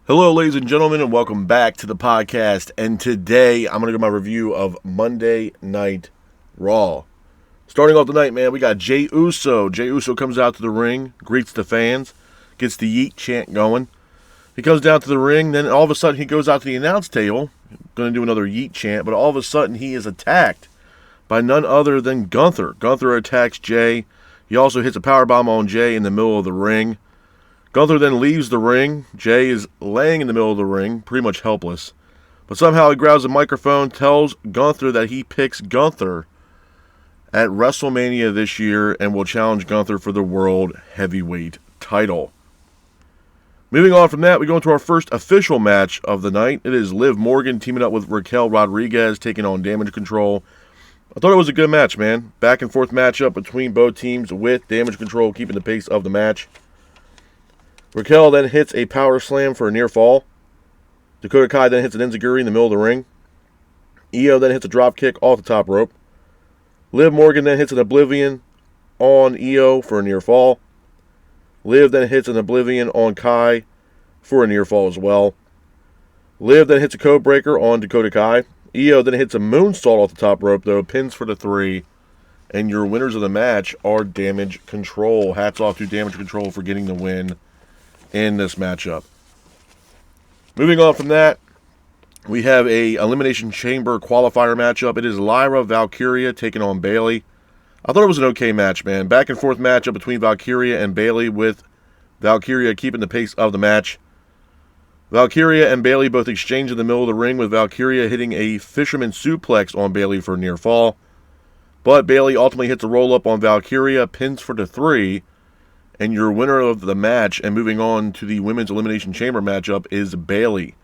Hello, ladies and gentlemen, and welcome back to the podcast. And today, I'm going to give my review of Monday Night Raw. Starting off the night, man, we got Jey Uso. Jey Uso comes out to the ring, greets the fans, gets the yeet chant going. He comes down to the ring, then all of a sudden he goes out to the announce table, going to do another yeet chant, but all of a sudden he is attacked by none other than Gunther. Gunther attacks Jey. He also hits a powerbomb on Jey in the middle of the ring. Gunther then leaves the ring. Jey is laying in the middle of the ring, pretty much helpless. But somehow he grabs a microphone, tells Gunther that he picks Gunther at WrestleMania this year and will challenge Gunther for the World Heavyweight title. Moving on from that, we go into our first official match of the night. It is Liv Morgan teaming up with Raquel Rodriguez, taking on Damage Control. I thought it was a good match, man. Back and forth matchup between both teams with Damage Control keeping the pace of the match. Raquel then hits a power slam for a near fall. Dakota Kai then hits an enziguri in the middle of the ring. Io then hits a drop kick off the top rope. Liv Morgan then hits an oblivion on Io for a near fall. Liv then hits an oblivion on Kai for a near fall as well. Liv then hits a code breaker on Dakota Kai. Io then hits a moonsault off the top rope, though, pins for the 3. And your winners of the match are Damage Control. Hats off to Damage Control for getting the win in this matchup. Moving on from that, we have a Elimination Chamber qualifier matchup. It is Lyra Valkyria taking on Bayley. I thought it was an okay match, man. Back and forth matchup between Valkyria and Bayley, with Valkyria keeping the pace of the match. Valkyria and Bayley both exchange in the middle of the ring, with Valkyria hitting a fisherman suplex on Bayley for a near fall. But Bayley ultimately hits a roll-up on Valkyria, pins for the 3. And your winner of the match, and moving on to the Women's Elimination Chamber matchup, is Bayley.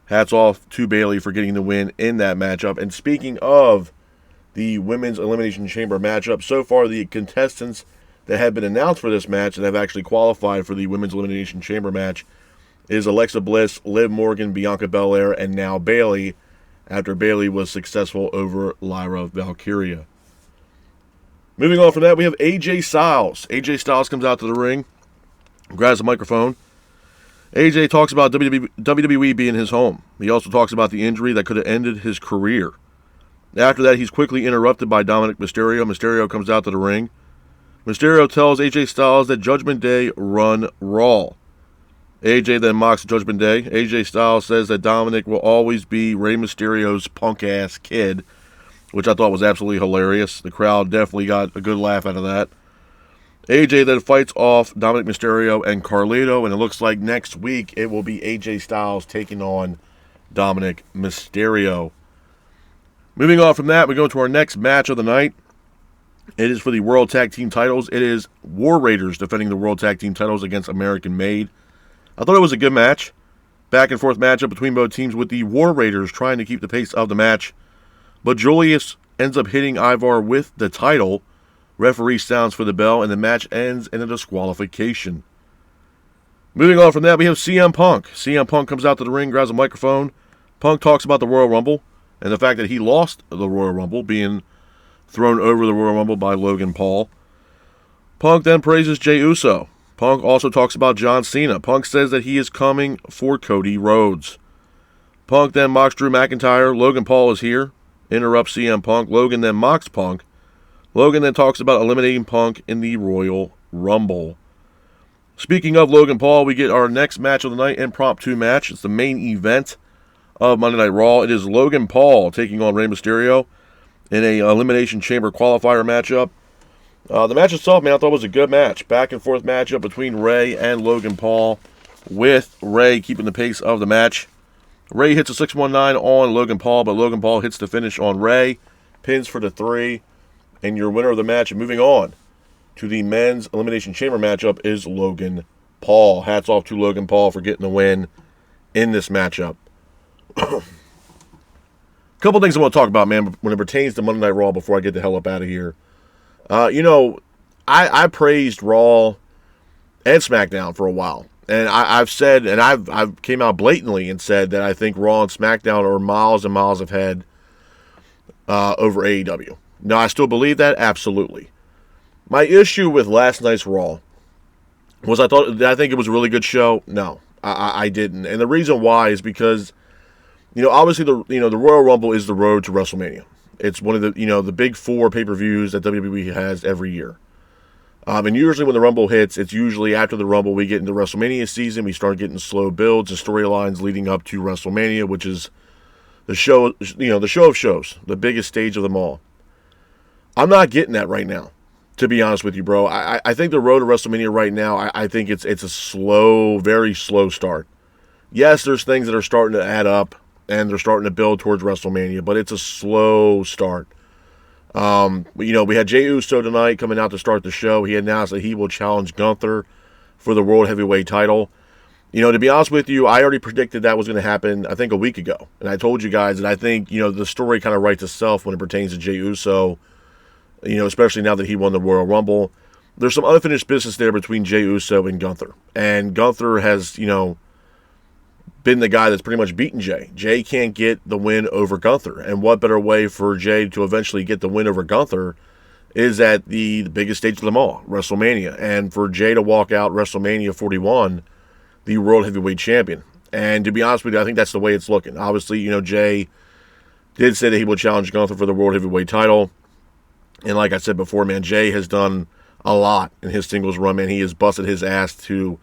Hats off to Bayley for getting the win in that matchup. And speaking of the Women's Elimination Chamber matchup, so far the contestants that have been announced for this match that have actually qualified for the Women's Elimination Chamber match is Alexa Bliss, Liv Morgan, Bianca Belair, and now Bayley, after Bayley was successful over Lyra Valkyria. Moving on from that, we have AJ Styles. AJ Styles comes out to the ring, grabs the microphone. AJ talks about WWE being his home. He also talks about the injury that could have ended his career. After that, he's quickly interrupted by Dominic Mysterio. Mysterio comes out to the ring. Mysterio tells AJ Styles that Judgment Day run Raw. AJ then mocks Judgment Day. AJ Styles says that Dominic will always be Rey Mysterio's punk-ass kid, which I thought was absolutely hilarious. The crowd definitely got a good laugh out of that. AJ then fights off Dominic Mysterio and Carlito, and it looks like next week it will be AJ Styles taking on Dominic Mysterio. Moving on from that, we go to our next match of the night. It is for the World Tag Team titles. It is War Raiders defending the World Tag Team titles against American Made. I thought it was a good match. Back and forth matchup between both teams, with the War Raiders trying to keep the pace of the match. But Julius ends up hitting Ivar with the title. Referee sounds for the bell, and the match ends in a disqualification. Moving on from that, we have CM Punk. CM Punk comes out to the ring, grabs a microphone. Punk talks about the Royal Rumble and the fact that he lost the Royal Rumble, being thrown over the Royal Rumble by Logan Paul. Punk then praises Jey Uso. Punk also talks about John Cena. Punk says that he is coming for Cody Rhodes. Punk then mocks Drew McIntyre. Logan Paul is here. Interrupts CM Punk. Logan then mocks Punk. Logan then talks about eliminating Punk in the Royal Rumble. Speaking of Logan Paul, we get our next match of the night, impromptu match. It's the main event of Monday Night Raw. It is Logan Paul taking on Rey Mysterio in a Elimination Chamber qualifier matchup. The match itself, man, I thought was a good match. Back and forth matchup between Rey and Logan Paul, with Rey keeping the pace of the match. Rey hits a 619 on Logan Paul, but Logan Paul hits the finish on Rey, pins for the 3, and your winner of the match. Moving on to the men's Elimination Chamber matchup is Logan Paul. Hats off to Logan Paul for getting the win in this matchup. Couple things I want to talk about, man, when it pertains to Monday Night Raw before I get the hell up out of here. I praised Raw and SmackDown for a while. And I've said, and I've came out blatantly and said that I think Raw and SmackDown are miles and miles ahead over AEW. Now, I still believe that? Absolutely. My issue with last night's Raw was I think it was a really good show. No. I didn't. And the reason why is because, obviously the Royal Rumble is the road to WrestleMania. It's one of the, the big 4 pay-per-views that WWE has every year. And usually when the Rumble hits, it's usually after the Rumble we get into WrestleMania season. We start getting slow builds and storylines leading up to WrestleMania, which is the show, the show of shows, the biggest stage of them all. I'm not getting that right now, to be honest with you, bro. I think the road to WrestleMania right now, I think it's a slow, very slow start. Yes, there's things that are starting to add up, and they're starting to build towards WrestleMania, but it's a slow start. We had Jey Uso tonight coming out to start the show. He announced that he will challenge Gunther for the World Heavyweight title. To be honest with you, I already predicted that was going to happen, I think, a week ago. And I told you guys that I think, the story kind of writes itself when it pertains to Jey Uso, especially now that he won the Royal Rumble. There's some unfinished business there between Jey Uso and Gunther. And Gunther has, been the guy that's pretty much beaten Jey. Jey can't get the win over Gunther. And what better way for Jey to eventually get the win over Gunther is at the biggest stage of them all, WrestleMania. And for Jey to walk out WrestleMania 41, the World Heavyweight Champion. And to be honest with you, I think that's the way it's looking. Obviously, Jey did say that he will challenge Gunther for the World Heavyweight title. And like I said before, man, Jey has done a lot in his singles run, man. He has busted his ass to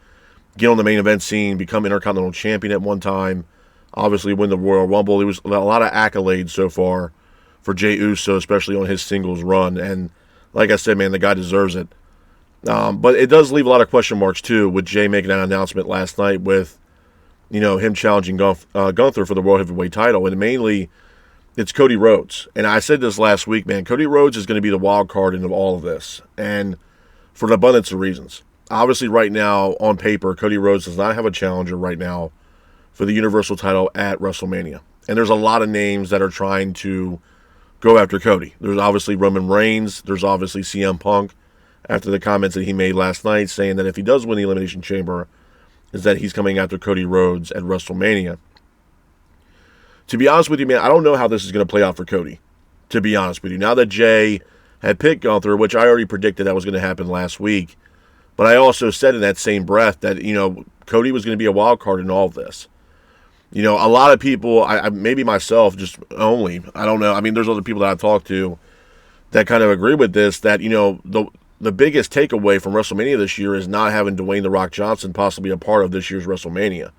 get on the main event scene, become Intercontinental Champion at one time, obviously win the Royal Rumble. It was a lot of accolades so far for Jey Uso, especially on his singles run. And like I said, man, the guy deserves it. But it does leave a lot of question marks, too, with Jey making that announcement last night with, him challenging Gunther for the World Heavyweight title. And mainly, it's Cody Rhodes. And I said this last week, man, Cody Rhodes is going to be the wild card into all of this. And for an abundance of reasons. Obviously, right now, on paper, Cody Rhodes does not have a challenger right now for the Universal title at WrestleMania. And there's a lot of names that are trying to go after Cody. There's obviously Roman Reigns. There's obviously CM Punk, after the comments that he made last night, saying that if he does win the Elimination Chamber, is that he's coming after Cody Rhodes at WrestleMania. To be honest with you, man, I don't know how this is going to play out for Cody, to be honest with you. Now that Jey had picked Gunther, which I already predicted that was going to happen last week, but I also said in that same breath that, Cody was going to be a wild card in all of this. A lot of people, maybe myself just only, I don't know. I mean, there's other people that I've talked to that kind of agree with this, that, the biggest takeaway from WrestleMania this year is not having Dwayne "The Rock" Johnson possibly a part of this year's WrestleMania.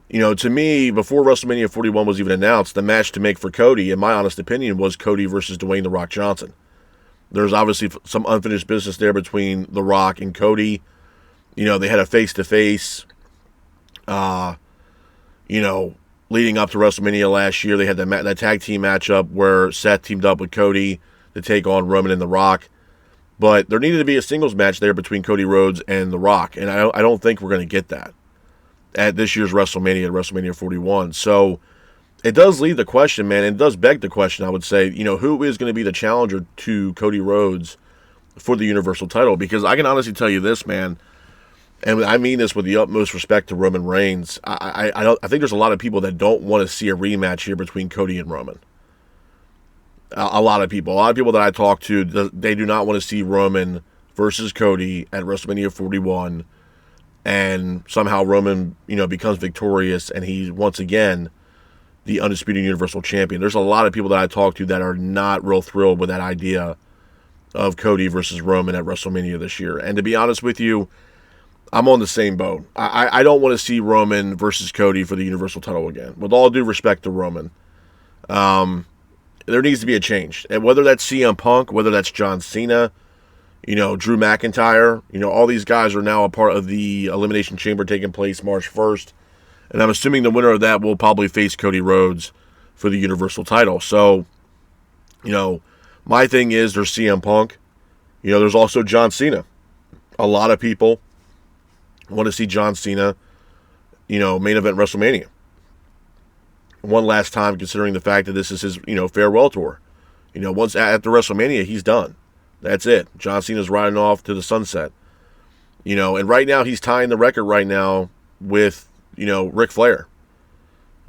To me, before WrestleMania 41 was even announced, the match to make for Cody, in my honest opinion, was Cody versus Dwayne "The Rock" Johnson. There's obviously some unfinished business there between The Rock and Cody. They had a face-to-face, leading up to WrestleMania last year. They had that tag team matchup where Seth teamed up with Cody to take on Roman and The Rock. But there needed to be a singles match there between Cody Rhodes and The Rock. And I don't think we're going to get that at this year's WrestleMania, at WrestleMania 41. So it does leave the question, man, and it does beg the question, I would say, who is going to be the challenger to Cody Rhodes for the Universal title? Because I can honestly tell you this, man, and I mean this with the utmost respect to Roman Reigns. I think there's a lot of people that don't want to see a rematch here between Cody and Roman. A lot of people that I talk to, they do not want to see Roman versus Cody at WrestleMania 41, and somehow Roman, becomes victorious, and he's once again the undisputed Universal Champion. There's a lot of people that I talk to that are not real thrilled with that idea of Cody versus Roman at WrestleMania this year. And to be honest with you, I'm on the same boat. I don't want to see Roman versus Cody for the Universal title again. With all due respect to Roman, there needs to be a change. And whether that's CM Punk, whether that's John Cena, Drew McIntyre, all these guys are now a part of the Elimination Chamber taking place March 1st. And I'm assuming the winner of that will probably face Cody Rhodes for the Universal title. So, my thing is there's CM Punk. There's also John Cena. A lot of people want to see John Cena, main event WrestleMania. One last time, considering the fact that this is his, farewell tour. Once after WrestleMania, he's done. That's it. John Cena's riding off to the sunset. And right now he's tying the record right now with, Ric Flair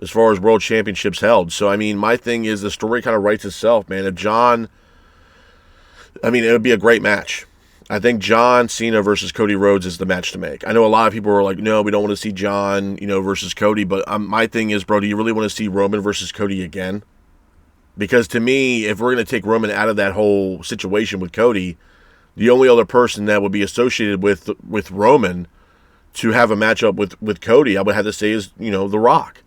as far as world championships held. So, my thing is the story kind of writes itself, man. If John, it would be a great match. I think John Cena versus Cody Rhodes is the match to make. I know a lot of people are like, no, we don't want to see John, versus Cody. But my thing is, bro, do you really want to see Roman versus Cody again? Because to me, if we're going to take Roman out of that whole situation with Cody, the only other person that would be associated with Roman to have a matchup with Cody, I would have to say is, The Rock.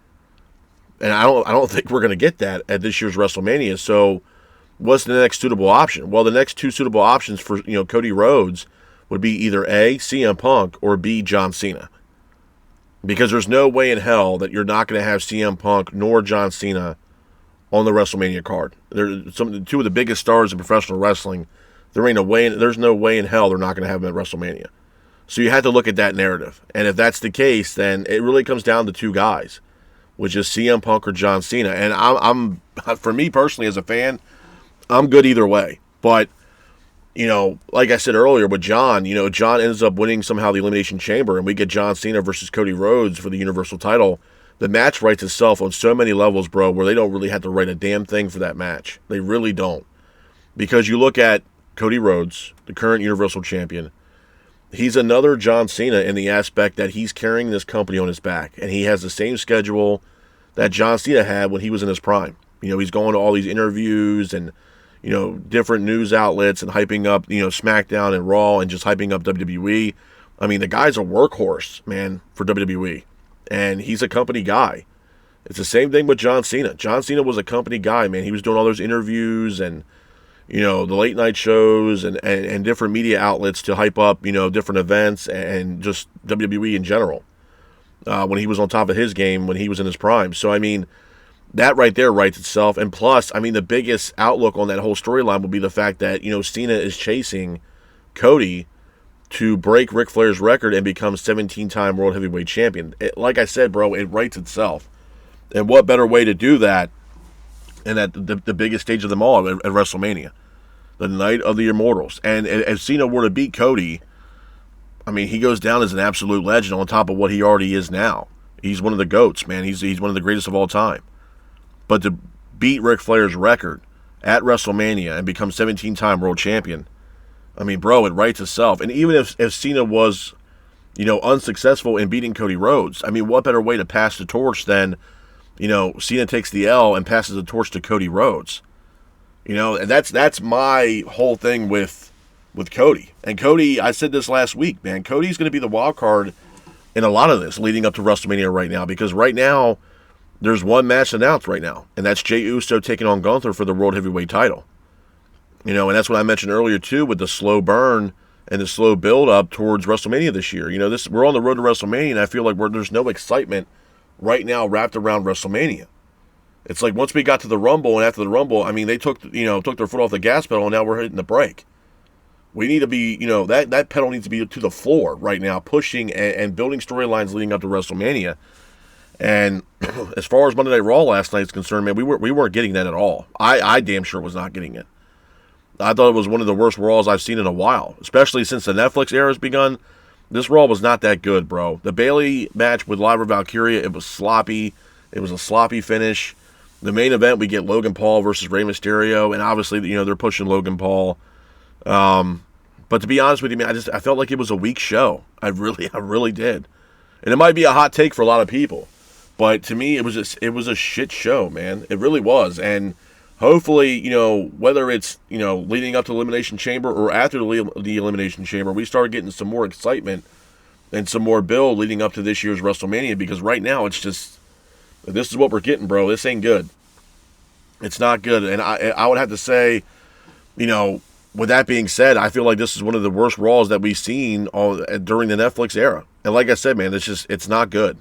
And I don't think we're going to get that at this year's WrestleMania. So what's the next suitable option? Well, the next two suitable options for, Cody Rhodes would be either A, CM Punk, or B, John Cena. Because there's no way in hell that you're not going to have CM Punk nor John Cena on the WrestleMania card. They're two of the biggest stars in professional wrestling. There's no way in hell they're not going to have them at WrestleMania. So you have to look at that narrative. And if that's the case, then it really comes down to two guys, which is CM Punk or John Cena. And I'm for me personally as a fan, I'm good either way. But, like I said earlier with John, John ends up winning somehow the Elimination Chamber, and we get John Cena versus Cody Rhodes for the Universal title. The match writes itself on so many levels, bro, where they don't really have to write a damn thing for that match. They really don't. Because you look at Cody Rhodes, the current Universal Champion, he's another John Cena in the aspect that he's carrying this company on his back, and he has the same schedule that John Cena had when he was in his prime. He's going to all these interviews and, different news outlets and hyping up, SmackDown and Raw and just hyping up WWE. I mean, the guy's a workhorse, man, for WWE, and he's a company guy. It's the same thing with John Cena. John Cena was a company guy, man. He was doing all those interviews and, the late night shows and different media outlets to hype up, different events and just WWE in general. When he was on top of his game, when he was in his prime. So, I mean, that right there writes itself. And plus, I mean, the biggest outlook on that whole storyline will be the fact that, Cena is chasing Cody to break Ric Flair's record and become 17-time World Heavyweight Champion. Like I said, bro, it writes itself. And what better way to do that and at the biggest stage of them all at WrestleMania, the Night of the Immortals. And if Cena were to beat Cody, I mean, he goes down as an absolute legend on top of what he already is now. He's one of the GOATs, man. He's one of the greatest of all time. But to beat Ric Flair's record at WrestleMania and become 17-time world champion, I mean, bro, it writes itself. And even if Cena was, unsuccessful in beating Cody Rhodes, I mean, what better way to pass the torch than, Cena takes the L and passes the torch to Cody Rhodes. And that's my whole thing with Cody. And Cody, I said this last week, man, Cody's going to be the wild card in a lot of this leading up to WrestleMania right now, because right now there's one match announced right now, and that's Jey Uso taking on Gunther for the World Heavyweight title. And that's what I mentioned earlier too, with the slow burn and the slow build up towards WrestleMania this year. We're on the road to WrestleMania, and I feel like there's no excitement right now wrapped around WrestleMania. It's like once we got to the Rumble, and after the Rumble, I mean, they took their foot off the gas pedal, and now we're hitting the brake. We need to be, that pedal needs to be to the floor right now, pushing and building storylines leading up to WrestleMania. And as far as Monday Night Raw last night is concerned, man, we weren't getting that at all. I damn sure was not getting it. I thought it was one of the worst Raws I've seen in a while, especially since the Netflix era has begun. This Raw was not that good, bro. The Bayley match with Lyra Valkyria, it was sloppy. It was a sloppy finish. The main event, we get Logan Paul versus Rey Mysterio, and obviously, they're pushing Logan Paul. But to be honest with you, man, I felt like it was a weak show. I really did. And it might be a hot take for a lot of people, but to me, it was a shit show, man. It really was. And hopefully, whether it's, leading up to Elimination Chamber or after the Elimination Chamber, we start getting some more excitement and some more build leading up to this year's WrestleMania, because right now it's just, this is what we're getting, bro. This ain't good. It's not good. And I would have to say, with that being said, I feel like this is one of the worst Raws that we've seen during the Netflix era. And like I said, man, it's not good.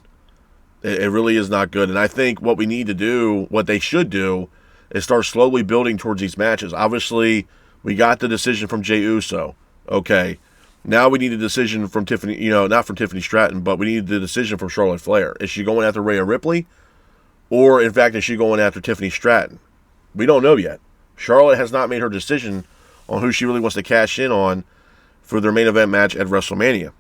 It really is not good. And I think what we need to do, what they should do, is start slowly building towards these matches. Obviously, we got the decision from Jey Uso. Okay. Now we need a decision from Tiffany, not from Tiffany Stratton, but we need the decision from Charlotte Flair. Is she going after Rhea Ripley? Or, in fact, is she going after Tiffany Stratton? We don't know yet. Charlotte has not made her decision on who she really wants to cash in on for their main event match at WrestleMania.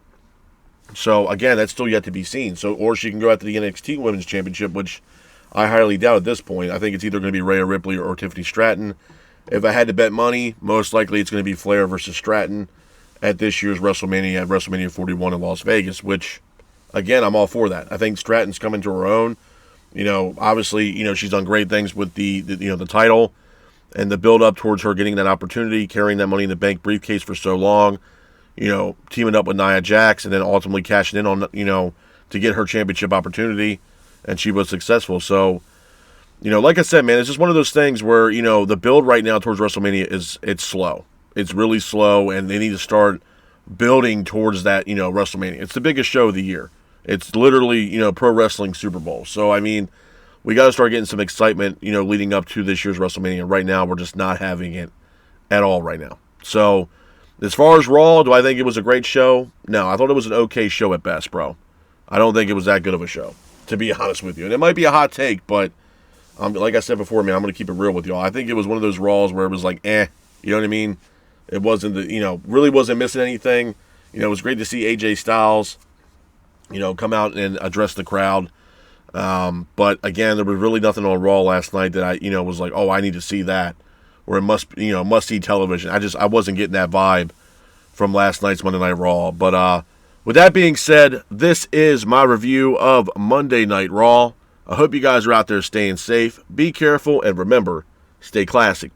So, again, that's still yet to be seen. Or she can go after the NXT Women's Championship, which I highly doubt at this point. I think it's either going to be Rhea Ripley or Tiffany Stratton. If I had to bet money, most likely it's going to be Flair versus Stratton. at this year's WrestleMania, at WrestleMania 41 in Las Vegas, which, again, I'm all for that. I think Stratton's coming to her own. Obviously, she's done great things with the title and the build up towards her getting that opportunity, carrying that Money in the Bank briefcase for so long, teaming up with Nia Jax and then ultimately cashing in on, to get her championship opportunity, and she was successful. So, like I said, man, it's just one of those things where, the build right now towards WrestleMania it's slow. It's really slow, and they need to start building towards that, WrestleMania. It's the biggest show of the year. It's literally, pro wrestling Super Bowl. So, I mean, we got to start getting some excitement, leading up to this year's WrestleMania. Right now, we're just not having it at all right now. So, as far as Raw, do I think it was a great show? No, I thought it was an okay show at best, bro. I don't think it was that good of a show, to be honest with you. And it might be a hot take, but like I said before, man, I'm going to keep it real with y'all. I think it was one of those Raws where it was like, you know what I mean? It wasn't, really wasn't missing anything. It was great to see AJ Styles, come out and address the crowd. But again, there was really nothing on Raw last night that I, was like, oh, I need to see that. Or it must see television. I wasn't getting that vibe from last night's Monday Night Raw. But with that being said, this is my review of Monday Night Raw. I hope you guys are out there staying safe. Be careful, and remember, stay classic.